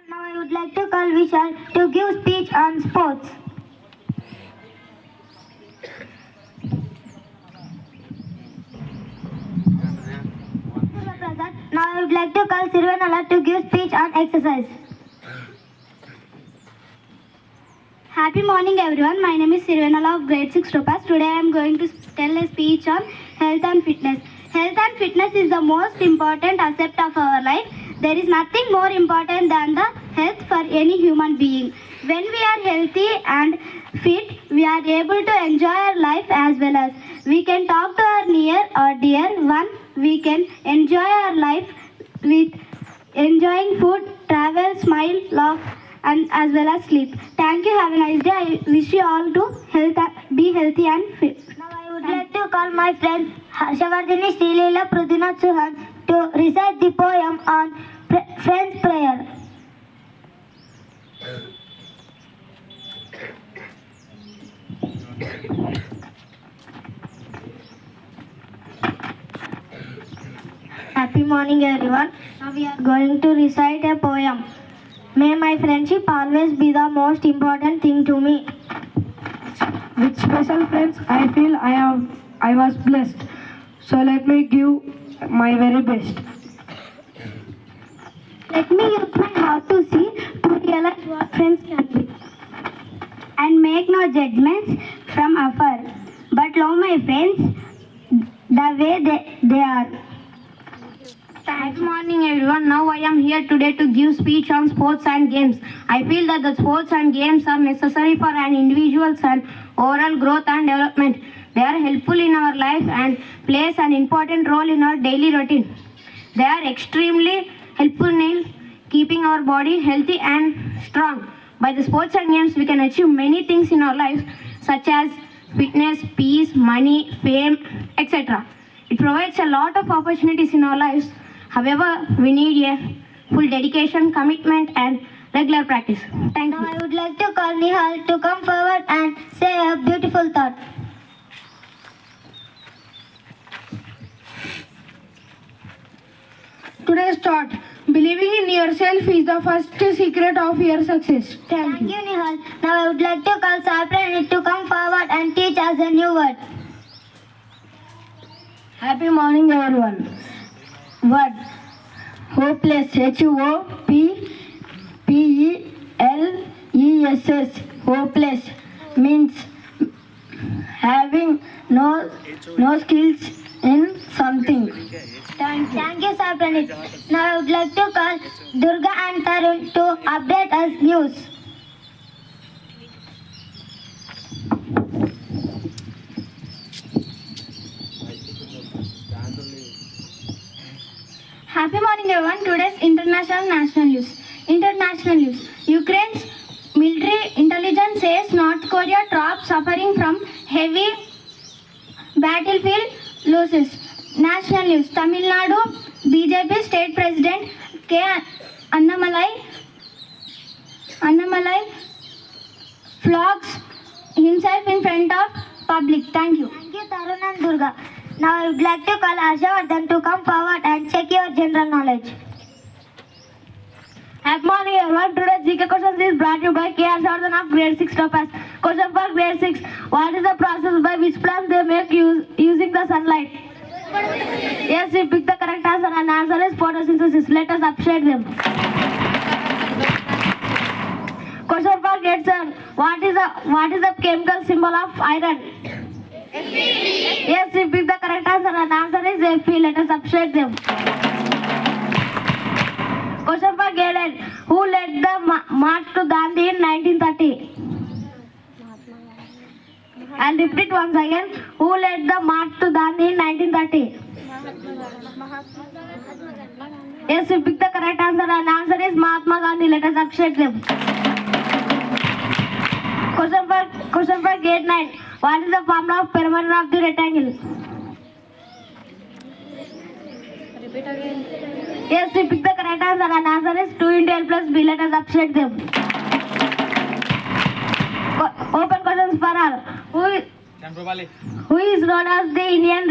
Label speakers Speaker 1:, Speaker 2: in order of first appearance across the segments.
Speaker 1: Now I would like to call Vishal to give speech on sports. Now I would like to call Sirvanala to give speech on exercise. Happy morning everyone. My name is Sirvanala of Grade-VI Topaz. Today I am going to tell a speech on health and fitness. Health and fitness is the most important aspect of our life. There is nothing more important than the health for any human being. When we are healthy and fit, we are able to enjoy our life as well as we can talk to our near or dear one. We can enjoy our life with enjoying food, travel, smile, laugh, and as well as sleep. Thank you. Have a nice day. I wish you all to be healthy and fit. Now I would like to call my friend Harshavardhini Srilila Prudina Chuhan to recite the poem on Friend's Prayer. Happy morning everyone. Now we are going to recite a poem. May my friendship always be the most important thing to me.
Speaker 2: With special friends, I feel I was blessed. So let me give my very best.
Speaker 1: Let me use my heart to see, to realize what friends can be. And make no judgments from afar, but love my friends the way they are.
Speaker 3: Good morning everyone. Now I am here today to give speech on sports and games. I feel that the sports and games are necessary for an individual's and overall growth and development. They are helpful in our life and plays an important role in our daily routine. They are extremely helpful in keeping our body healthy and strong. By the sports and games we can achieve many things in our lives such as fitness, peace, money, fame, etc. It provides a lot of opportunities in our lives. However, we need a full dedication, commitment and regular practice. Thank you.
Speaker 1: Now I would like to call Nihal to come forward and say a beautiful thought.
Speaker 2: Today's thought: believing in yourself is the first secret of your success.
Speaker 1: Thank you, Nihal. Now I would like to call Sapranit to come forward and teach us a new word.
Speaker 2: Happy morning everyone. Word: hopeless. Hopeless. Hopeless means having no skills in something.
Speaker 1: Thank you, Sapranit. Now I would like to call Durga and Tarun to update us news.
Speaker 3: Happy morning everyone. Today's international national news. International news. Ukraine's military intelligence says North Korea troops suffering from heavy battlefield losses. National news. Tamil Nadu BJP State President K. Annamalai flogs himself in front of public. Thank you.
Speaker 1: Thank you, Tarun and Durga. Now I would like to call Harshavardhan to come forward and check your general knowledge.
Speaker 2: Happy morning everyone. Today's GK questions is brought to you by K. Harshavardhan of Grade-VI Topaz. Question for Grade-VI. What is the process by which plants they make using the sunlight? Yes, we picked the correct answer and answer is photosynthesis. Let us appreciate them. Question for Grade-VII. What is the chemical symbol of iron? Yes, we picked the correct answer and answer is Fe. Let us appreciate them. Question for Grade-IX. Who led the march to Gandhi in 1930? I'll repeat it once again. Who led the march to Gandhi in 1930? Yes, we picked the correct answer and answer is Mahatma Gandhi. Let us appreciate them. Question for Grade-IX. What is the formula of perimeter of the rectangle? Repeat again. Yes, we picked the correct answer and answer is 2 into L plus B. Let us appreciate them. Open questions for all. Who is known as the Indian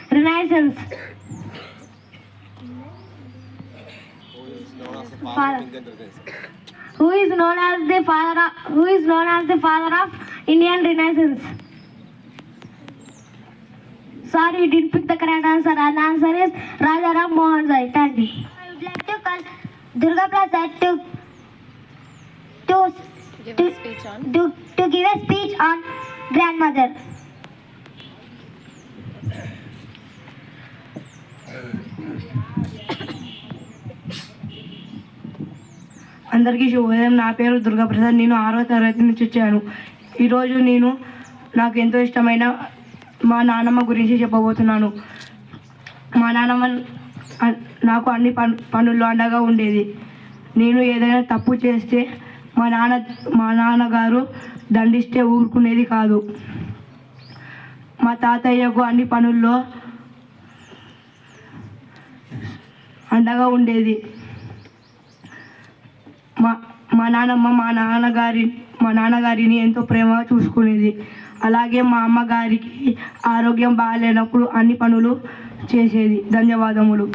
Speaker 2: Renaissance? Who is known as the father of Indian Renaissance? Sorry, you didn't pick the correct answer. And the answer is Rajaram Mohan Roy. Thank you.
Speaker 1: I would like to call Durga Prasad to give a speech on grandmother.
Speaker 4: అందరికీ శుభోదయం. నా పేరు దుర్గాప్రసాద్. నేను 6వ తరగతి నుంచి వచ్చాను. ఈరోజు నేను నాకు ఎంతో ఇష్టమైన మా నాన్నమ్మ గురించి చెప్పబోతున్నాను. మా నాన్నమ్మ నాకు అన్ని పనుల్లో అండగా ఉండేది. నేను ఏదైనా తప్పు చేస్తే మా నాన్నగారు దండిస్తే ఊరుకునేది కాదు. మా తాతయ్యకు అన్ని పనుల్లో అండగా ఉండేది. మా నాన్నమ్మ మా నాన్నగారిని ఎంతో ప్రేమగా చూసుకునేది. అలాగే మా అమ్మగారికి ఆరోగ్యం బాగాలేనప్పుడు అన్ని పనులు చేసేది. ధన్యవాదములు.